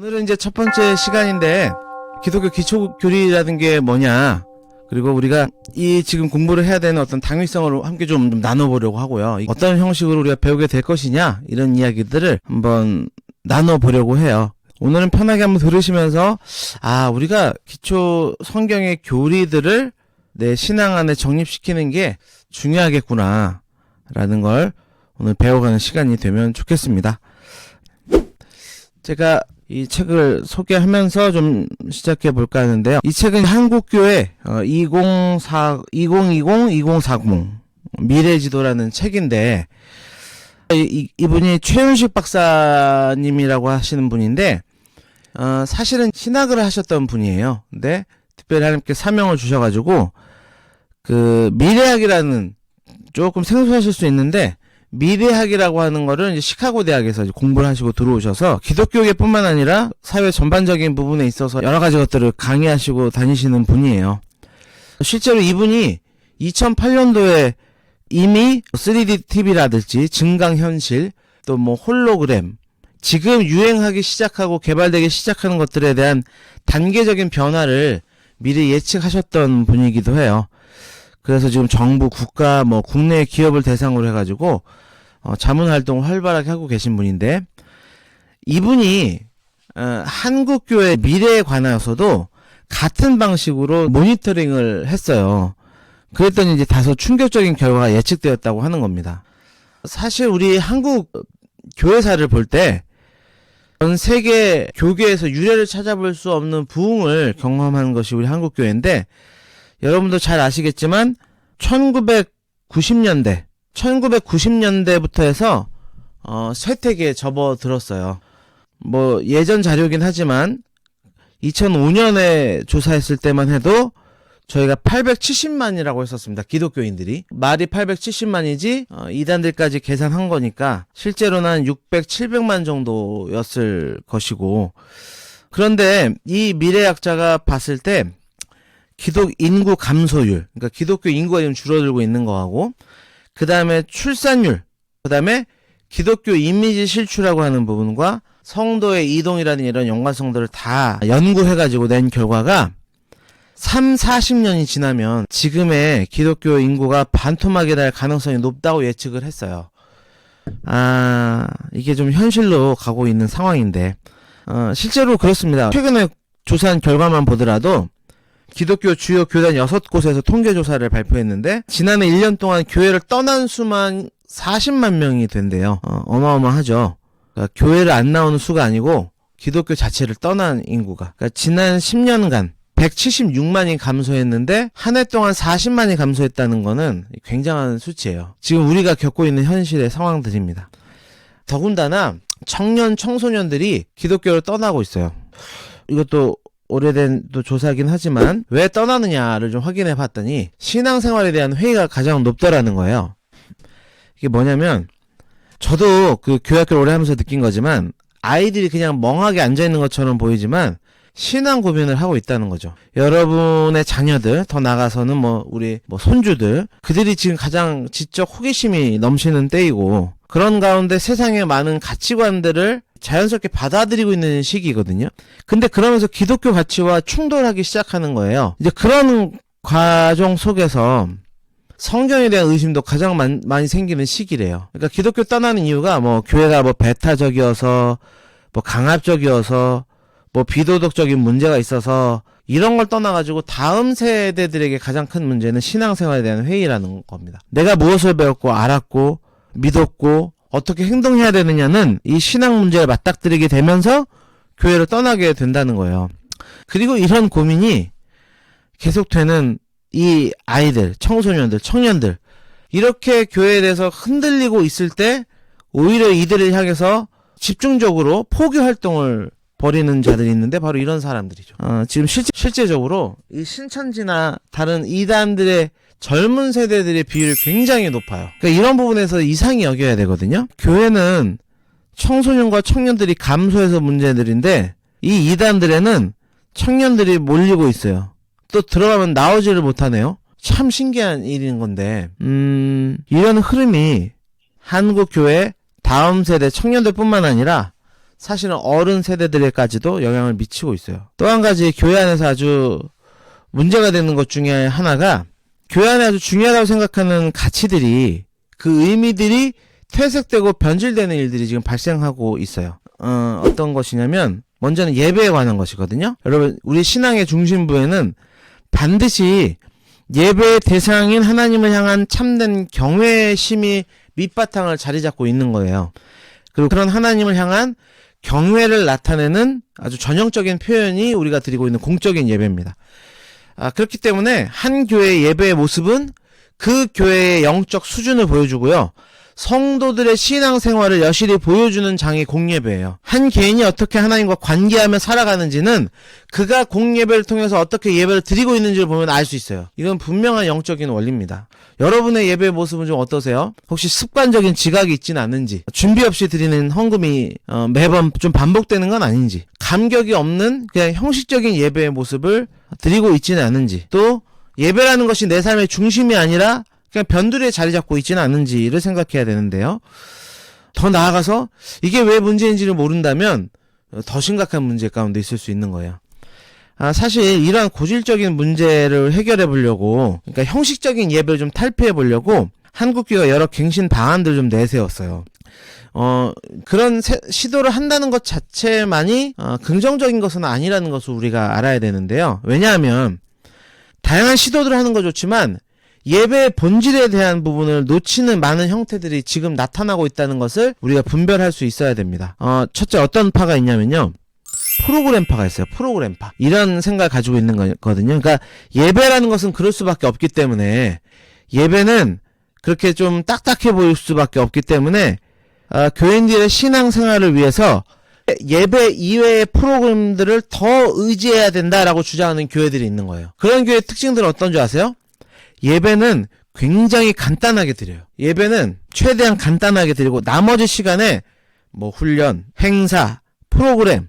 오늘은 이제 첫 번째 시간인데 기독교 기초교리라는 게 뭐냐, 그리고 우리가 이 지금 공부를 해야 되는 어떤 당위성을 함께 좀 나눠보려고 하고요. 어떤 형식으로 우리가 배우게 될 것이냐, 이런 이야기들을 한번 나눠보려고 해요. 오늘은 편하게 한번 들으시면서 우리가 기초 성경의 교리들을 내 신앙 안에 정립시키는 게 중요하겠구나 라는 걸 오늘 배워가는 시간이 되면 좋겠습니다. 제가 이 책을 소개하면서 좀 시작해 볼까 하는데요. 이 책은 한국교회 2020-2040 미래지도라는 책인데, 이분이 최윤식 박사님이라고 하시는 분인데, 사실은 신학을 하셨던 분이에요. 근데 특별히 하나님께 사명을 주셔가지고 그 미래학이라는, 조금 생소하실 수 있는데, 미래학이라고 하는 거를 이제 시카고 대학에서 공부를 하시고 들어오셔서 기독교계뿐만 아니라 사회 전반적인 부분에 있어서 여러 가지 것들을 강의하시고 다니시는 분이에요. 실제로 이분이 2008년도에 이미 3D TV라든지 증강현실, 또 뭐 홀로그램, 지금 유행하기 시작하고 개발되기 시작하는 것들에 대한 단계적인 변화를 미리 예측하셨던 분이기도 해요. 그래서 지금 정부, 국가, 뭐 국내 기업을 대상으로 해가지고 자문활동을 활발하게 하고 계신 분인데, 이분이 한국교회 미래에 관하여서도 같은 방식으로 모니터링을 했어요. 그랬더니 이제 다소 충격적인 결과가 예측되었다고 하는 겁니다. 사실 우리 한국 교회사를 볼 때 전 세계 교계에서 유례를 찾아볼 수 없는 부흥을 경험한 것이 우리 한국교회인데, 여러분도 잘 아시겠지만 1990년대부터 해서 쇠퇴기에 접어들었어요. 뭐 예전 자료긴 하지만 2005년에 조사했을 때만 해도 저희가 870만이라고 했었습니다. 기독교인들이. 말이 870만이지 이단들까지 계산한 거니까 실제로는 한 600, 700만 정도였을 것이고, 그런데 이 미래학자가 봤을 때 기독 인구 감소율, 그러니까 기독교 인구가 지금 줄어들고 있는 거하고, 그 다음에 출산율, 그 다음에 기독교 이미지 실추라고 하는 부분과 성도의 이동이라는 이런 연관성들을 다 연구해가지고 낸 결과가 40년이 지나면 지금의 기독교 인구가 반토막이 날 가능성이 높다고 예측을 했어요. 이게 좀 현실로 가고 있는 상황인데, 실제로 그렇습니다. 최근에 조사한 결과만 보더라도 기독교 주요 교단 6곳에서 통계조사를 발표했는데, 지난해 1년 동안 교회를 떠난 수만 40만 명이 된대요. 어마어마하죠. 그러니까 교회를 안 나오는 수가 아니고 기독교 자체를 떠난 인구가. 그러니까 지난 10년간 176만이 감소했는데 한 해 동안 40만이 감소했다는 거는 굉장한 수치예요. 지금 우리가 겪고 있는 현실의 상황들입니다. 더군다나 청년, 청소년들이 기독교를 떠나고 있어요. 이것도 오래된 또 조사긴 하지만 왜 떠나느냐를 좀 확인해 봤더니 신앙생활에 대한 회의가 가장 높더라는 거예요. 이게 뭐냐면, 저도 그 교회학교를 오래 하면서 느낀 거지만 아이들이 그냥 멍하게 앉아있는 것처럼 보이지만 신앙 고민을 하고 있다는 거죠. 여러분의 자녀들, 더 나아가서는 우리 손주들, 그들이 지금 가장 지적 호기심이 넘치는 때이고, 그런 가운데 세상의 많은 가치관들을 자연스럽게 받아들이고 있는 시기거든요. 근데 그러면서 기독교 가치와 충돌하기 시작하는 거예요. 이제 그런 과정 속에서 성경에 대한 의심도 가장 많이 생기는 시기래요. 그러니까 기독교 떠나는 이유가 교회가 배타적이어서, 강압적이어서, 비도덕적인 문제가 있어서, 이런 걸 떠나가지고 다음 세대들에게 가장 큰 문제는 신앙생활에 대한 회의라는 겁니다. 내가 무엇을 배웠고 알았고 믿었고 어떻게 행동해야 되느냐는 이 신앙 문제를 맞닥뜨리게 되면서 교회를 떠나게 된다는 거예요. 그리고 이런 고민이 계속되는 이 아이들, 청소년들, 청년들, 이렇게 교회에 대해서 흔들리고 있을 때 오히려 이들을 향해서 집중적으로 포교 활동을 벌이는 자들이 있는데 바로 이런 사람들이죠. 지금 실제적으로 이 신천지나 다른 이단들의 젊은 세대들의 비율이 굉장히 높아요. 그러니까 이런 부분에서 이상히 여겨야 되거든요. 교회는 청소년과 청년들이 감소해서 문제들인데 이 이단들에는 청년들이 몰리고 있어요. 또 들어가면 나오지를 못하네요. 참 신기한 일인 건데, 이런 흐름이 한국 교회 다음 세대 청년들뿐만 아니라 사실은 어른 세대들에까지도 영향을 미치고 있어요. 또 한 가지 교회 안에서 아주 문제가 되는 것 중에 하나가 교회 안에 아주 중요하다고 생각하는 가치들이 그 의미들이 퇴색되고 변질되는 일들이 지금 발생하고 있어요. 어떤 것이냐면 먼저는 예배에 관한 것이거든요. 여러분 우리 신앙의 중심부에는 반드시 예배의 대상인 하나님을 향한 참된 경외심이 밑바탕을 자리 잡고 있는 거예요. 그리고 그런 하나님을 향한 경외를 나타내는 아주 전형적인 표현이 우리가 드리고 있는 공적인 예배입니다. 그렇기 때문에 한 교회의 예배의 모습은 그 교회의 영적 수준을 보여주고요. 성도들의 신앙생활을 여실히 보여주는 장이 공예배예요. 한 개인이 어떻게 하나님과 관계하며 살아가는지는 그가 공예배를 통해서 어떻게 예배를 드리고 있는지를 보면 알 수 있어요. 이건 분명한 영적인 원리입니다. 여러분의 예배의 모습은 좀 어떠세요? 혹시 습관적인 지각이 있지는 않는지, 준비 없이 드리는 헌금이 매번 좀 반복되는 건 아닌지, 감격이 없는 그냥 형식적인 예배의 모습을 드리고 있지는 않은지, 또 예배라는 것이 내 삶의 중심이 아니라 그냥 변두리에 자리 잡고 있지는 않은지를 생각해야 되는데요. 더 나아가서 이게 왜 문제인지를 모른다면 더 심각한 문제 가운데 있을 수 있는 거예요. 사실 이러한 고질적인 문제를 해결해 보려고, 그러니까 형식적인 예배를 좀 탈피해 보려고 한국교회가 여러 갱신 방안들을 좀 내세웠어요. 그런 시도를 한다는 것 자체만이 긍정적인 것은 아니라는 것을 우리가 알아야 되는데요. 왜냐하면 다양한 시도들을 하는 건 좋지만 예배의 본질에 대한 부분을 놓치는 많은 형태들이 지금 나타나고 있다는 것을 우리가 분별할 수 있어야 됩니다. 첫째 어떤 파가 있냐면요. 프로그램파가 있어요. 프로그램파. 이런 생각을 가지고 있는 거거든요. 그러니까 예배라는 것은 그럴 수밖에 없기 때문에, 예배는 그렇게 좀 딱딱해 보일 수밖에 없기 때문에 교인들의 신앙생활을 위해서 예배 이외의 프로그램들을 더 의지해야 된다라고 주장하는 교회들이 있는 거예요. 그런 교회의 특징들은 어떤 줄 아세요? 예배는 굉장히 간단하게 드려요. 예배는 최대한 간단하게 드리고 나머지 시간에 뭐 훈련, 행사, 프로그램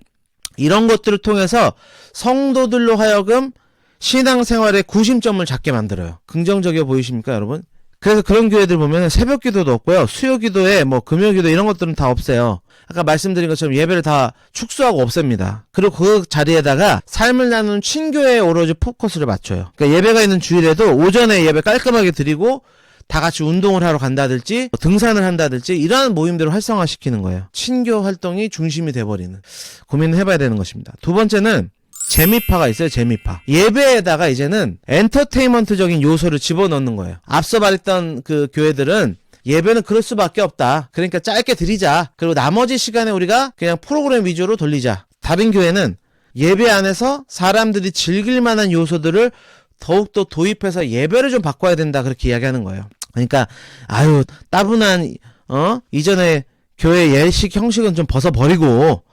이런 것들을 통해서 성도들로 하여금 신앙생활의 구심점을 잡게 만들어요. 긍정적이어 보이십니까, 여러분? 그래서 그런 교회들 보면 새벽 기도도 없고요. 수요 기도에 뭐 금요 기도 이런 것들은 다 없어요. 아까 말씀드린 것처럼 예배를 다 축소하고 없앱니다. 그리고 그 자리에다가 삶을 나누는 친교회에 오로지 포커스를 맞춰요. 그러니까 예배가 있는 주일에도 오전에 예배 깔끔하게 드리고 다 같이 운동을 하러 간다든지 등산을 한다든지 이러한 모임들을 활성화시키는 거예요. 친교 활동이 중심이 돼버리는, 고민을 해봐야 되는 것입니다. 두 번째는 재미파가 있어요. 재미파. 예배에다가 이제는 엔터테인먼트적인 요소를 집어넣는 거예요. 앞서 말했던 그 교회들은 예배는 그럴 수밖에 없다. 그러니까 짧게 드리자. 그리고 나머지 시간에 우리가 그냥 프로그램 위주로 돌리자. 다른 교회는 예배 안에서 사람들이 즐길 만한 요소들을 더욱더 도입해서 예배를 좀 바꿔야 된다. 그렇게 이야기하는 거예요. 그러니까 따분한 이전에 교회 예식 형식은 좀 벗어버리고,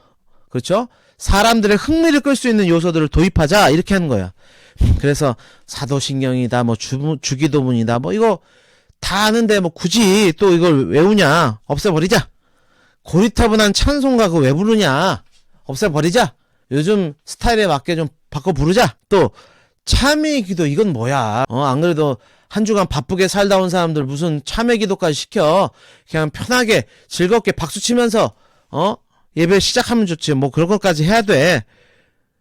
그렇죠? 사람들의 흥미를 끌 수 있는 요소들을 도입하자. 이렇게 하는 거야. 그래서 사도신경이다, 뭐 주기도문이다, 뭐 이거 다 아는데 뭐 굳이 또 이걸 외우냐? 없애버리자. 고리타분한 찬송가 그거 왜 부르냐? 없애버리자. 요즘 스타일에 맞게 좀 바꿔 부르자. 또 참회 기도 이건 뭐야? 안 그래도 한 주간 바쁘게 살다 온 사람들 무슨 참회 기도까지 시켜? 그냥 편하게 즐겁게 박수 치면서 예배 시작하면 좋지. 뭐 그런 것까지 해야 돼.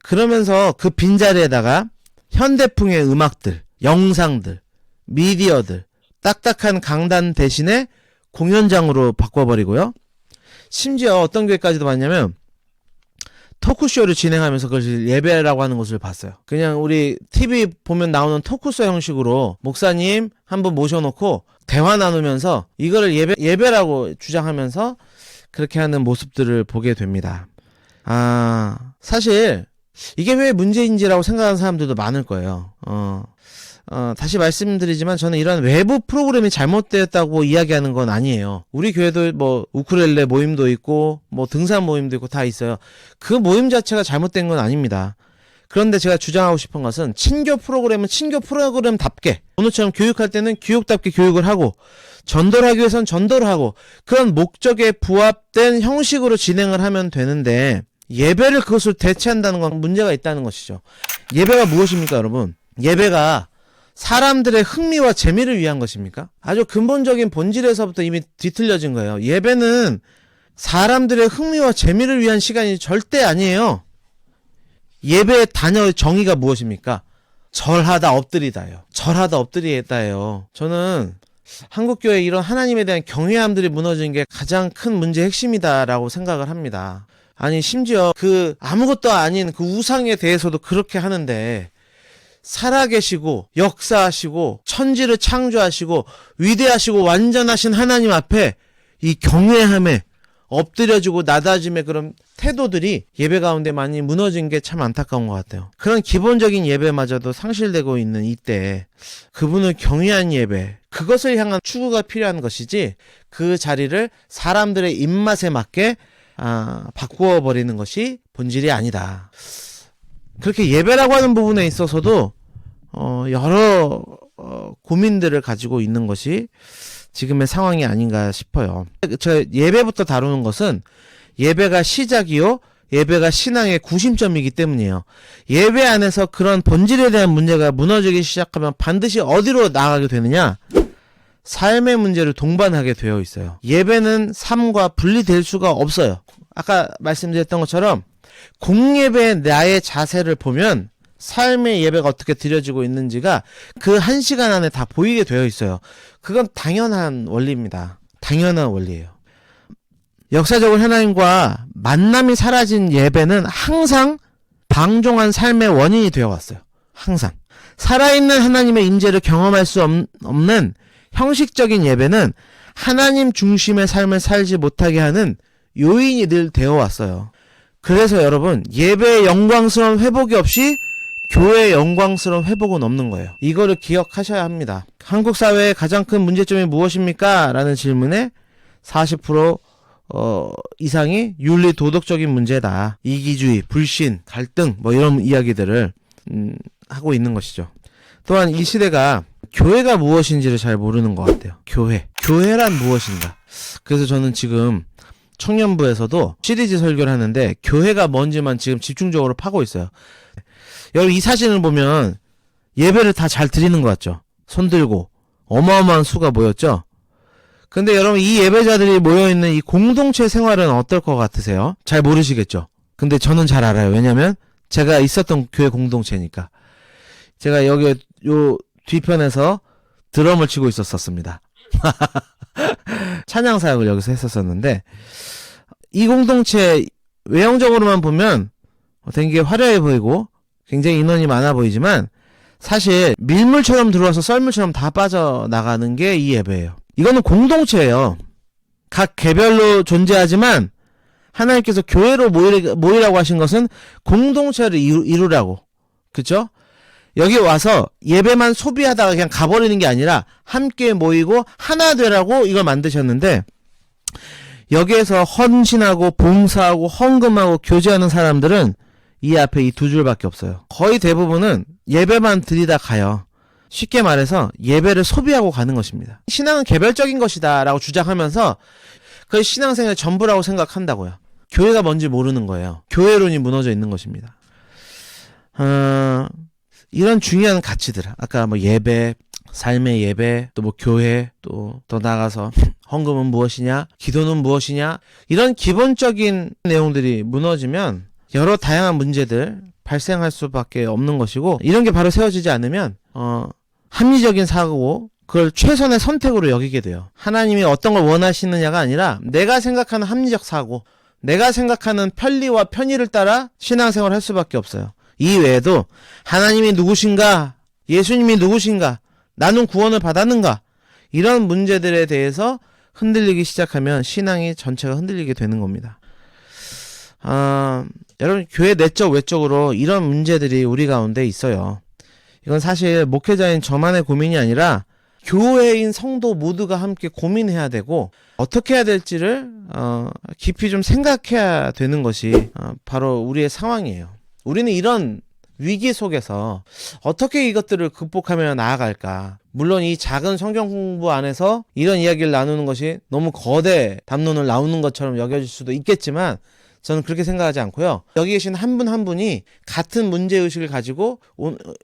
그러면서 그 빈자리에다가 현대풍의 음악들, 영상들, 미디어들, 딱딱한 강단 대신에 공연장으로 바꿔버리고요. 심지어 어떤 교회까지도 봤냐면 토크쇼를 진행하면서 그것을 예배라고 하는 것을 봤어요. 그냥 우리 TV 보면 나오는 토크쇼 형식으로 목사님 한 분 모셔놓고 대화 나누면서 이거를 예배라고 주장하면서 그렇게 하는 모습들을 보게 됩니다. 사실 이게 왜 문제인지라고 생각하는 사람들도 많을 거예요. 다시 말씀드리지만 저는 이런 외부 프로그램이 잘못되었다고 이야기하는 건 아니에요. 우리 교회도 뭐 우쿨렐레 모임도 있고 뭐 등산 모임도 있고 다 있어요. 그 모임 자체가 잘못된 건 아닙니다. 그런데 제가 주장하고 싶은 것은 친교 프로그램은 친교 프로그램답게, 오늘처럼 교육할 때는 교육답게 교육을 하고 전도를 하기 위해서는 전도를 하고 그런 목적에 부합된 형식으로 진행을 하면 되는데, 예배를 그것을 대체한다는 건 문제가 있다는 것이죠. 예배가 무엇입니까, 여러분? 예배가 사람들의 흥미와 재미를 위한 것입니까? 아주 근본적인 본질에서부터 이미 뒤틀려진 거예요. 예배는 사람들의 흥미와 재미를 위한 시간이 절대 아니에요. 예배의 단어의 정의가 무엇입니까? 절하다 엎드리다예요. 절하다 엎드리다예요. 저는 한국교회 이런 하나님에 대한 경외함들이 무너지는 게 가장 큰 문제의 핵심이다라고 생각을 합니다. 아니 심지어 그 아무것도 아닌 그 우상에 대해서도 그렇게 하는데 살아계시고 역사하시고 천지를 창조하시고 위대하시고 완전하신 하나님 앞에 이 경외함에 엎드려지고 낮아짐의 그런 태도들이 예배 가운데 많이 무너진 게 참 안타까운 것 같아요. 그런 기본적인 예배마저도 상실되고 있는 이때 그분을 경외한 예배, 그것을 향한 추구가 필요한 것이지 그 자리를 사람들의 입맛에 맞게 바꾸어 버리는 것이 본질이 아니다. 그렇게 예배라고 하는 부분에 있어서도 여러 고민들을 가지고 있는 것이 지금의 상황이 아닌가 싶어요. 저 예배부터 다루는 것은 예배가 시작이요, 예배가 신앙의 구심점이기 때문이에요. 예배 안에서 그런 본질에 대한 문제가 무너지기 시작하면 반드시 어디로 나아가게 되느냐? 삶의 문제를 동반하게 되어 있어요. 예배는 삶과 분리될 수가 없어요. 아까 말씀드렸던 것처럼 공예배의 나의 자세를 보면 삶의 예배가 어떻게 드려지고 있는지가 그 1시간 안에 다 보이게 되어 있어요. 그건 당연한 원리입니다. 당연한 원리예요. 역사적으로 하나님과 만남이 사라진 예배는 항상 방종한 삶의 원인이 되어 왔어요. 항상. 살아있는 하나님의 임재를 경험할 수 없는 형식적인 예배는 하나님 중심의 삶을 살지 못하게 하는 요인이 늘 되어 왔어요. 그래서 여러분, 예배의 영광스러운 회복이 없이 교회의 영광스러운 회복은 없는 거예요. 이거를 기억하셔야 합니다. 한국 사회의 가장 큰 문제점이 무엇입니까? 라는 질문에 40% 이상이 윤리 도덕적인 문제다. 이기주의, 불신, 갈등 뭐 이런 이야기들을 하고 있는 것이죠. 또한 이 시대가 교회가 무엇인지를 잘 모르는 것 같아요. 교회란 무엇인가? 그래서 저는 지금 청년부에서도 시리즈 설교를 하는데 교회가 뭔지만 지금 집중적으로 파고 있어요. 여러분 이 사진을 보면 예배를 다 잘 드리는 것 같죠? 손 들고 어마어마한 수가 모였죠? 근데 여러분 이 예배자들이 모여있는 이 공동체 생활은 어떨 것 같으세요? 잘 모르시겠죠? 근데 저는 잘 알아요. 왜냐면 제가 있었던 교회 공동체니까. 제가 여기 요 뒤편에서 드럼을 치고 있었습니다. 찬양 사역을 여기서 했었었는데 이 공동체 외형적으로만 보면 되게 화려해 보이고 굉장히 인원이 많아 보이지만 사실 밀물처럼 들어와서 썰물처럼 다 빠져나가는 게 이 예배예요. 이거는 공동체예요. 각 개별로 존재하지만 하나님께서 교회로 모이라고 하신 것은 공동체를 이루라고. 그쵸? 여기 와서 예배만 소비하다가 그냥 가버리는 게 아니라 함께 모이고 하나 되라고 이걸 만드셨는데 여기에서 헌신하고 봉사하고 헌금하고 교제하는 사람들은 이 앞에 이 두 줄밖에 없어요. 거의 대부분은 예배만 드리다 가요. 쉽게 말해서 예배를 소비하고 가는 것입니다. 신앙은 개별적인 것이다 라고 주장하면서 그게 신앙생활의 전부라고 생각한다고요. 교회가 뭔지 모르는 거예요. 교회론이 무너져 있는 것입니다. 이런 중요한 가치들, 아까 뭐 예배, 삶의 예배, 또 뭐 교회, 또 더 나아가서 헌금은 무엇이냐, 기도는 무엇이냐, 이런 기본적인 내용들이 무너지면 여러 다양한 문제들 발생할 수밖에 없는 것이고, 이런 게 바로 세워지지 않으면 합리적인 사고, 그걸 최선의 선택으로 여기게 돼요. 하나님이 어떤 걸 원하시느냐가 아니라 내가 생각하는 합리적 사고, 내가 생각하는 편리와 편의를 따라 신앙생활을 할 수밖에 없어요. 이 외에도 하나님이 누구신가, 예수님이 누구신가, 나는 구원을 받았는가, 이런 문제들에 대해서 흔들리기 시작하면 신앙이 전체가 흔들리게 되는 겁니다. 여러분 교회 내적 외적으로 이런 문제들이 우리 가운데 있어요. 이건 사실 목회자인 저만의 고민이 아니라 교회인 성도 모두가 함께 고민해야 되고 어떻게 해야 될지를 깊이 좀 생각해야 되는 것이 바로 우리의 상황이에요. 우리는 이런 위기 속에서 어떻게 이것들을 극복하며 나아갈까? 물론 이 작은 성경 공부 안에서 이런 이야기를 나누는 것이 너무 거대 담론을 나누는 것처럼 여겨질 수도 있겠지만 저는 그렇게 생각하지 않고요. 여기 계신 한 분 한 분이 같은 문제의식을 가지고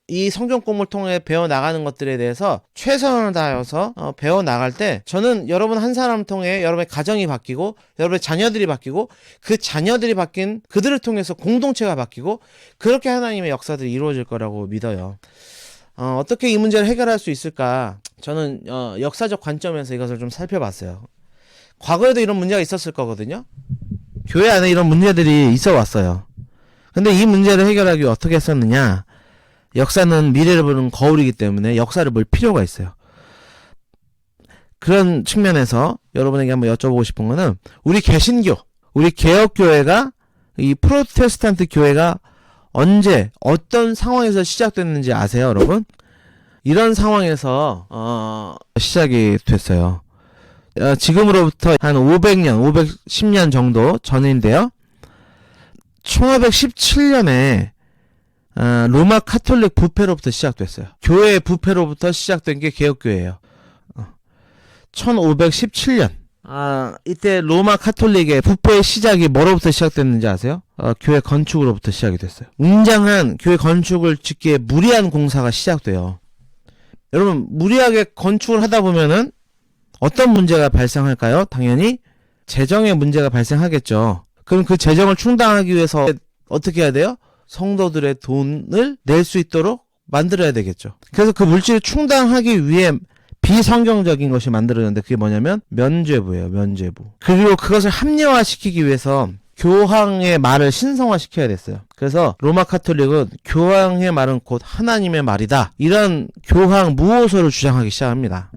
이 성경 공부를 통해 배워나가는 것들에 대해서 최선을 다해서 배워나갈 때 저는 여러분 한 사람을 통해 여러분의 가정이 바뀌고 여러분의 자녀들이 바뀌고 그 자녀들이 바뀐 그들을 통해서 공동체가 바뀌고 그렇게 하나님의 역사들이 이루어질 거라고 믿어요. 어떻게 이 문제를 해결할 수 있을까? 저는 역사적 관점에서 이것을 좀 살펴봤어요. 과거에도 이런 문제가 있었을 거거든요. 교회 안에 이런 문제들이 있어 왔어요. 근데 이 문제를 해결하기 위해 어떻게 했었느냐? 역사는 미래를 보는 거울이기 때문에 역사를 볼 필요가 있어요. 그런 측면에서 여러분에게 한번 여쭤보고 싶은 거는 우리 개신교, 우리 개혁교회가 이 프로테스탄트 교회가 언제 어떤 상황에서 시작됐는지 아세요, 여러분? 이런 상황에서 시작이 됐어요. 지금으로부터 한 500년, 510년 정도 전인데요. 1517년에 로마 카톨릭 부패로부터 시작됐어요. 교회의 부패로부터 시작된 게 개혁교회예요. 1517년. 이때 로마 카톨릭의 부패의 시작이 뭐로부터 시작됐는지 아세요? 교회 건축으로부터 시작이 됐어요. 웅장한 교회 건축을 짓기에 무리한 공사가 시작돼요. 여러분, 무리하게 건축을 하다 보면은 어떤 문제가 발생할까요? 당연히 재정의 문제가 발생하겠죠. 그럼 그 재정을 충당하기 위해서 어떻게 해야 돼요? 성도들의 돈을 낼 수 있도록 만들어야 되겠죠. 그래서 그 물질을 충당하기 위해 비성경적인 것이 만들어졌는데 그게 뭐냐면 면죄부예요. 면죄부. 그리고 그것을 합리화시키기 위해서 교황의 말을 신성화시켜야 됐어요. 그래서 로마 카톨릭은 교황의 말은 곧 하나님의 말이다. 이런 교황 무호소를 주장하기 시작합니다.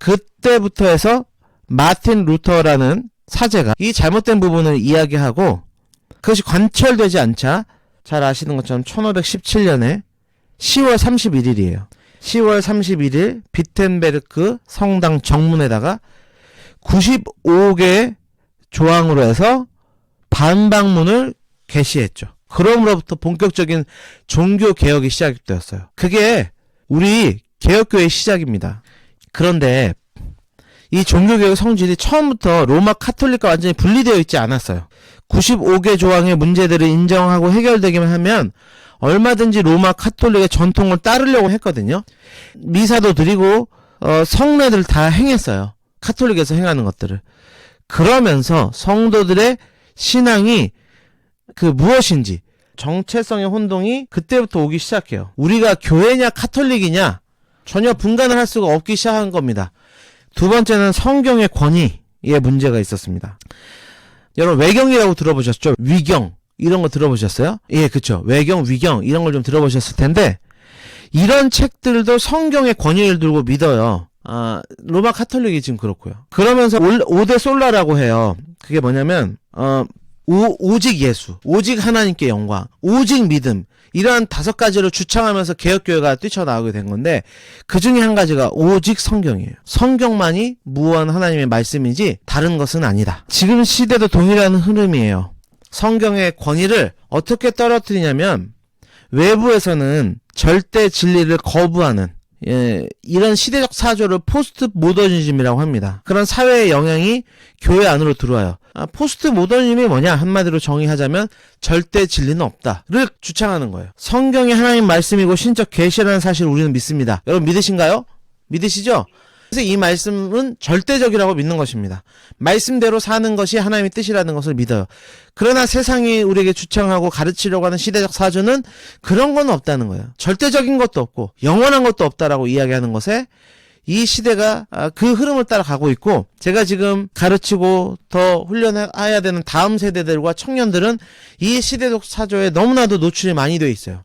그때부터 해서 마틴 루터라는 사제가 이 잘못된 부분을 이야기하고 그것이 관철되지 않자 잘 아시는 것처럼 1517년에 10월 31일이에요. 10월 31일 비텐베르크 성당 정문에다가 95개의 조항으로 해서 반박문을 게시했죠. 그럼으로부터 본격적인 종교개혁이 시작되었어요. 그게 우리 개혁교회의 시작입니다. 그런데 이 종교개혁 성질이 처음부터 로마 카톨릭과 완전히 분리되어 있지 않았어요. 95개 조항의 문제들을 인정하고 해결되기만 하면 얼마든지 로마 카톨릭의 전통을 따르려고 했거든요. 미사도 드리고 성례들 다 행했어요. 카톨릭에서 행하는 것들을. 그러면서 성도들의 신앙이 그 무엇인지 정체성의 혼동이 그때부터 오기 시작해요. 우리가 교회냐 카톨릭이냐 전혀 분간을 할 수가 없기 시작한 겁니다. 두 번째는 성경의 권위에 문제가 있었습니다. 여러분 외경이라고 들어보셨죠? 위경 이런 거 들어보셨어요? 예, 그쵸. 외경, 위경 이런 걸 좀 들어보셨을 텐데 이런 책들도 성경의 권위를 두고 믿어요. 로마 카톨릭이 지금 그렇고요. 그러면서 5대 솔라라고 해요. 그게 뭐냐면 오직 예수, 오직 하나님께 영광, 오직 믿음 이러한 5가지를 주창하면서 개혁교회가 뛰쳐나오게 된 건데 그 중에 한 가지가 오직 성경이에요. 성경만이 무한 하나님의 말씀이지 다른 것은 아니다. 지금 시대도 동일한 흐름이에요. 성경의 권위를 어떻게 떨어뜨리냐면 외부에서는 절대 진리를 거부하는 이런 시대적 사조를 포스트 모더니즘이라고 합니다. 그런 사회의 영향이 교회 안으로 들어와요. 포스트 모더니즘이 뭐냐? 한마디로 정의하자면 절대 진리는 없다를 주창하는 거예요. 성경이 하나님 말씀이고 신적 계시라는 사실을 우리는 믿습니다. 여러분 믿으신가요? 믿으시죠? 그래서 이 말씀은 절대적이라고 믿는 것입니다. 말씀대로 사는 것이 하나님의 뜻이라는 것을 믿어요. 그러나 세상이 우리에게 주창하고 가르치려고 하는 시대적 사조는 그런 건 없다는 거예요. 절대적인 것도 없고 영원한 것도 없다라고 이야기하는 것에 이 시대가 그 흐름을 따라가고 있고 제가 지금 가르치고 더 훈련해야 되는 다음 세대들과 청년들은 이 시대적 사조에 너무나도 노출이 많이 되어 있어요.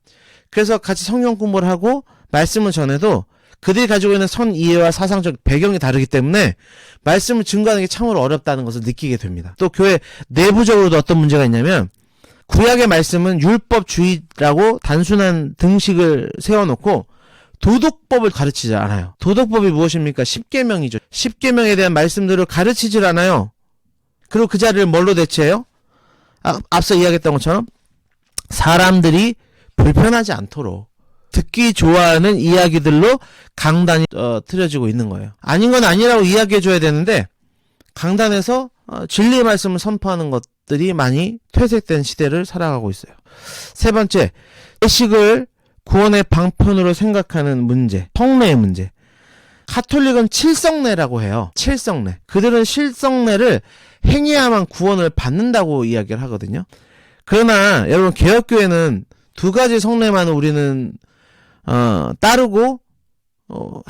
그래서 같이 성경 공부를 하고 말씀을 전해도 그들이 가지고 있는 선 이해와 사상적 배경이 다르기 때문에 말씀을 증거하는 게 참으로 어렵다는 것을 느끼게 됩니다. 또 교회 내부적으로도 어떤 문제가 있냐면 구약의 말씀은 율법주의라고 단순한 등식을 세워놓고 도덕법을 가르치지 않아요. 도덕법이 무엇입니까? 10계명이죠. 10계명에 대한 말씀들을 가르치질 않아요. 그리고 그 자리를 뭘로 대체해요? 앞서 이야기했던 것처럼 사람들이 불편하지 않도록 듣기 좋아하는 이야기들로 강단이 틀어지고 있는 거예요. 아닌 건 아니라고 이야기해줘야 되는데 강단에서 진리의 말씀을 선포하는 것 것들이 많이 퇴색된 시대를 살아가고 있어요. 세 번째, 예식을 구원의 방편으로 생각하는 문제, 성례의 문제. 가톨릭은 칠성례라고 해요. 칠성례. 그들은 실성례를 행해야만 구원을 받는다고 이야기를 하거든요. 그러나 여러분, 개혁교회는 두 가지 성례만 우리는 따르고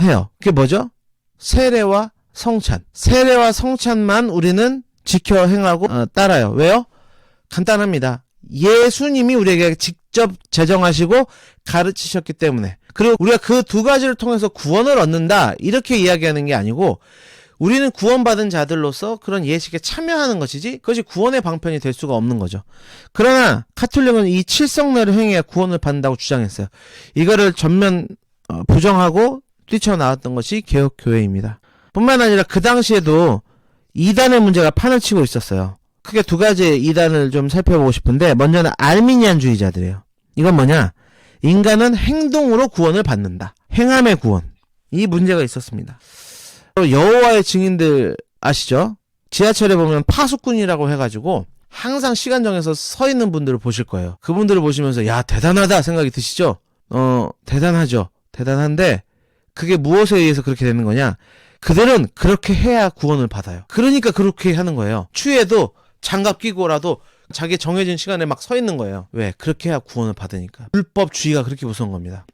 해요. 그게 뭐죠? 세례와 성찬. 세례와 성찬만 우리는 지켜 행하고 따라요. 왜요? 간단합니다. 예수님이 우리에게 직접 제정하시고 가르치셨기 때문에. 그리고 우리가 그 두 가지를 통해서 구원을 얻는다, 이렇게 이야기하는 게 아니고, 우리는 구원받은 자들로서 그런 예식에 참여하는 것이지 그것이 구원의 방편이 될 수가 없는 거죠. 그러나 가톨릭은 이 칠성례를 행해야 구원을 받는다고 주장했어요. 이거를 전면 부정하고 뛰쳐나왔던 것이 개혁교회입니다. 뿐만 아니라 그 당시에도 이단의 문제가 판을 치고 있었어요. 크게 두 가지 이단을 좀 살펴보고 싶은데, 먼저는 알미니안주의자들이에요. 이건 뭐냐? 인간은 행동으로 구원을 받는다. 행함의 구원. 이 문제가 있었습니다. 여호와의 증인들 아시죠? 지하철에 보면 파수꾼이라고 해가지고 항상 시간 정해서 서 있는 분들을 보실 거예요. 그분들을 보시면서 야, 대단하다 생각이 드시죠? 대단하죠. 대단한데 그게 무엇에 의해서 그렇게 되는 거냐? 그들은 그렇게 해야 구원을 받아요. 그러니까 그렇게 하는 거예요. 추위에도 장갑 끼고라도 자기 정해진 시간에 막 서 있는 거예요. 왜? 그렇게 해야 구원을 받으니까. 불법주의가 그렇게 무서운 겁니다.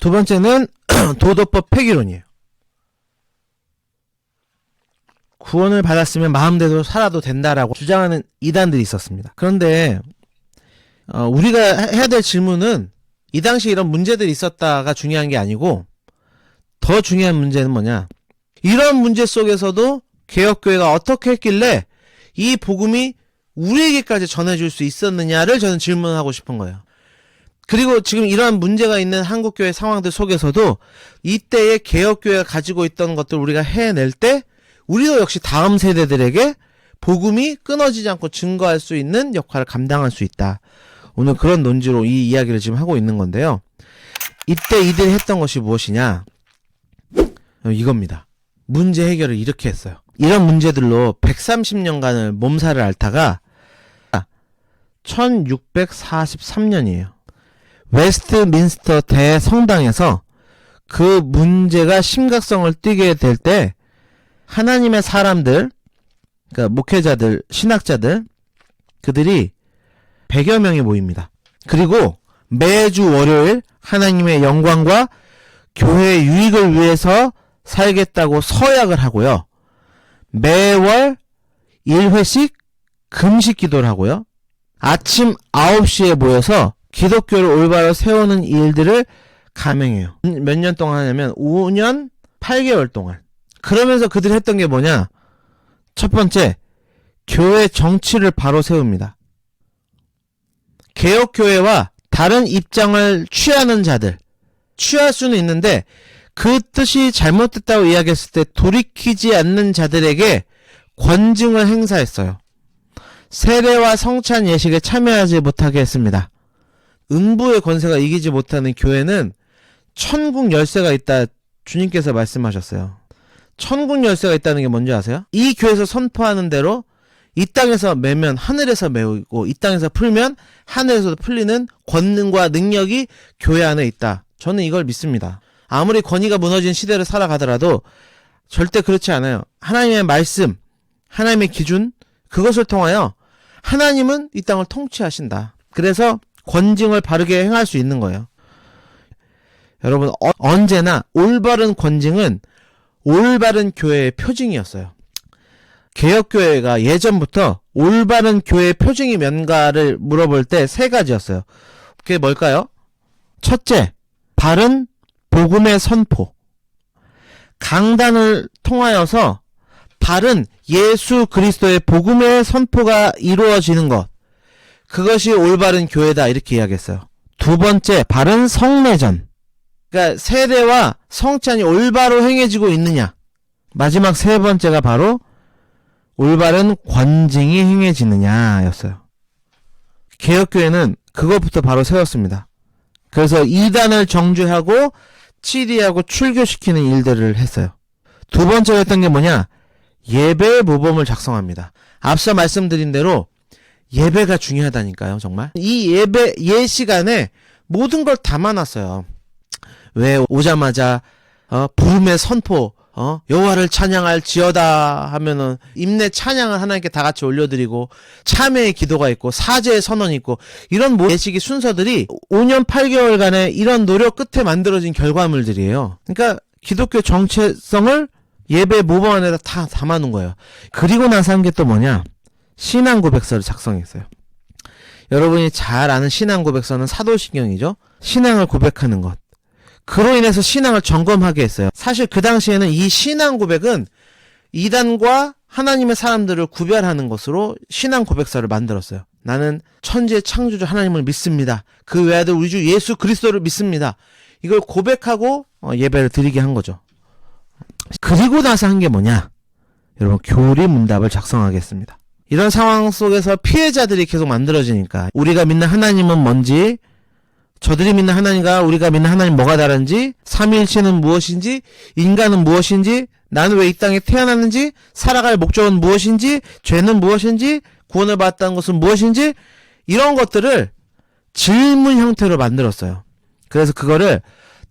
두 번째는 도덕법 폐기론이에요. 구원을 받았으면 마음대로 살아도 된다라고 주장하는 이단들이 있었습니다. 그런데 우리가 해야 될 질문은 이 당시 이런 문제들이 있었다가 중요한 게 아니고, 더 중요한 문제는 뭐냐? 이런 문제 속에서도 개혁교회가 어떻게 했길래 이 복음이 우리에게까지 전해줄 수 있었느냐를 저는 질문하고 싶은 거예요. 그리고 지금 이러한 문제가 있는 한국교회 상황들 속에서도 이때의 개혁교회가 가지고 있던 것들 우리가 해낼 때 우리도 역시 다음 세대들에게 복음이 끊어지지 않고 증거할 수 있는 역할을 감당할 수 있다. 오늘 그런 논지로 이 이야기를 지금 하고 있는 건데요. 이때 이들이 했던 것이 무엇이냐? 이겁니다. 문제 해결을 이렇게 했어요. 이런 문제들로 130년간을 몸살을 앓다가 1643년이에요. 웨스트민스터 대성당에서 그 문제가 심각성을 띠게 될 때 하나님의 사람들, 그러니까 목회자들, 신학자들, 그들이 100여 명이 모입니다. 그리고 매주 월요일 하나님의 영광과 교회의 유익을 위해서 살겠다고 서약을 하고요. 매월 1회씩 금식 기도를 하고요. 아침 9시에 모여서 기독교를 올바로 세우는 일들을 감행해요. 몇 년 동안 하냐면 5년 8개월 동안. 그러면서 그들이 했던 게 뭐냐? 첫 번째, 교회 정치를 바로 세웁니다. 개혁교회와 다른 입장을 취하는 자들, 취할 수는 있는데 그 뜻이 잘못됐다고 이야기했을 때 돌이키지 않는 자들에게 권징을 행사했어요. 세례와 성찬 예식에 참여하지 못하게 했습니다. 음부의 권세가 이기지 못하는 교회는 천국 열쇠가 있다, 주님께서 말씀하셨어요. 천국 열쇠가 있다는 게 뭔지 아세요? 이 교회에서 선포하는 대로 이 땅에서 매면 하늘에서 메우고, 이 땅에서 풀면 하늘에서도 풀리는 권능과 능력이 교회 안에 있다. 저는 이걸 믿습니다. 아무리 권위가 무너진 시대를 살아가더라도 절대 그렇지 않아요. 하나님의 말씀, 하나님의 기준, 그것을 통하여 하나님은 이 땅을 통치하신다. 그래서 권징을 바르게 행할 수 있는 거예요. 여러분, 언제나 올바른 권징은 올바른 교회의 표징이었어요. 개혁교회가 예전부터 올바른 교회의 표징이 뭔가를 물어볼 때 세 가지였어요. 그게 뭘까요? 첫째, 바른 복음의 선포. 강단을 통하여서 바른 예수 그리스도의 복음의 선포가 이루어지는 것. 그것이 올바른 교회다, 이렇게 이야기했어요. 두 번째, 바른 성례전. 그러니까 세례와 성찬이 올바로 행해지고 있느냐. 마지막 세 번째가 바로 올바른 권징이 행해지느냐였어요. 개혁교회는 그것부터 바로 세웠습니다. 그래서 이단을 정죄하고 치리하고 출교시키는 일들을 했어요. 두 번째로 했던 게 뭐냐? 예배의 모범을 작성합니다. 앞서 말씀드린 대로 예배가 중요하다니까요, 정말. 이 예 시간에 모든 걸 담아놨어요. 왜 오자마자 부름의 선포, 여호와를 찬양할지어다 하면은 임내 찬양을 하나님께 다 같이 올려드리고 참회의 기도가 있고 사죄의 선언이 있고 이런 예식의 순서들이 5년 8개월간의 이런 노력 끝에 만들어진 결과물들이에요. 그러니까 기독교 정체성을 예배 모범 안에다 다 담아놓은 거예요. 그리고 나서 한 게 또 뭐냐? 신앙 고백서를 작성했어요. 여러분이 잘 아는 신앙 고백서는 사도신경이죠. 신앙을 고백하는 것. 그로 인해서 신앙을 점검하게 했어요. 사실 그 당시에는 이 신앙 고백은 이단과 하나님의 사람들을 구별하는 것으로 신앙 고백서를 만들었어요. 나는 천지의 창조주 하나님을 믿습니다. 그 외아들 우리 주 예수 그리스도를 믿습니다. 이걸 고백하고 예배를 드리게 한 거죠. 그리고 나서 한 게 뭐냐? 여러분, 교리 문답을 작성하겠습니다. 이런 상황 속에서 피해자들이 계속 만들어지니까 우리가 믿는 하나님은 뭔지, 저들이 믿는 하나님과 우리가 믿는 하나님 뭐가 다른지, 삼위일체는 무엇인지, 인간은 무엇인지, 나는 왜 이 땅에 태어났는지, 살아갈 목적은 무엇인지, 죄는 무엇인지, 구원을 받았다는 것은 무엇인지, 이런 것들을 질문 형태로 만들었어요. 그래서 그거를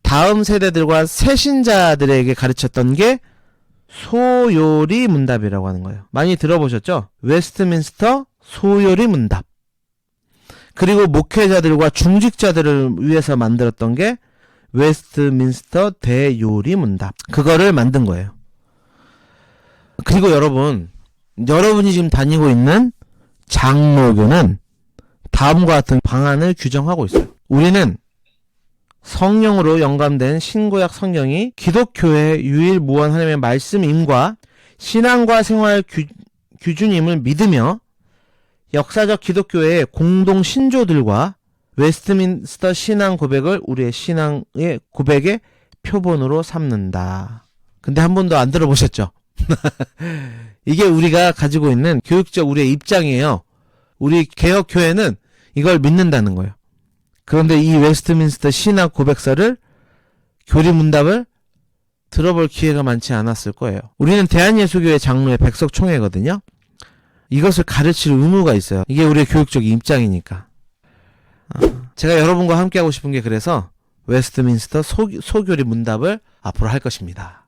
다음 세대들과 새신자들에게 가르쳤던 게 소요리 문답이라고 하는 거예요. 많이 들어보셨죠? 웨스트민스터 소요리 문답. 그리고 목회자들과 중직자들을 위해서 만들었던 게 웨스트민스터 대요리 문답. 그거를 만든 거예요. 그리고 여러분이 지금 다니고 있는 장로교는 다음과 같은 방안을 규정하고 있어요. 우리는 성령으로 영감된 신구약 성경이 기독교의 유일무한 하나님의 말씀임과 신앙과 생활 규준임을 믿으며 역사적 기독교의 공동 신조들과 웨스트민스터 신앙 고백을 우리의 신앙의 고백의 표본으로 삼는다. 근데 한 번도 안 들어보셨죠? 이게 우리가 가지고 있는 교육적 우리의 입장이에요. 우리 개혁교회는 이걸 믿는다는 거예요. 그런데 이 웨스트민스터 신학 고백서를 교리문답을 들어볼 기회가 많지 않았을 거예요. 우리는 대한예수교회 장로의 백석총회거든요. 이것을 가르칠 의무가 있어요. 이게 우리의 교육적 입장이니까. 제가 여러분과 함께하고 싶은 게 그래서 웨스트민스터 소교리 문답을 앞으로 할 것입니다.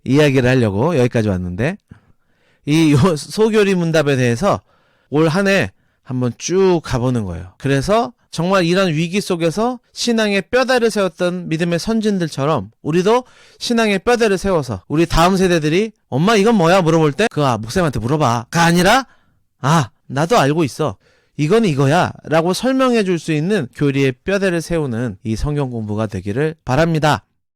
이야기를 하려고 여기까지 왔는데, 이 소교리 문답에 대해서 올 한 해 한번 쭉 가보는 거예요. 그래서 정말 이런 위기 속에서 신앙의 뼈대를 세웠던 믿음의 선진들처럼 우리도 신앙의 뼈대를 세워서 우리 다음 세대들이 엄마 이건 뭐야 물어볼 때 그거 목사님한테 물어봐 가 아니라 나도 알고 있어 이건 이거야 라고 설명해 줄 수 있는 교리의 뼈대를 세우는 이 성경 공부가 되기를 바랍니다.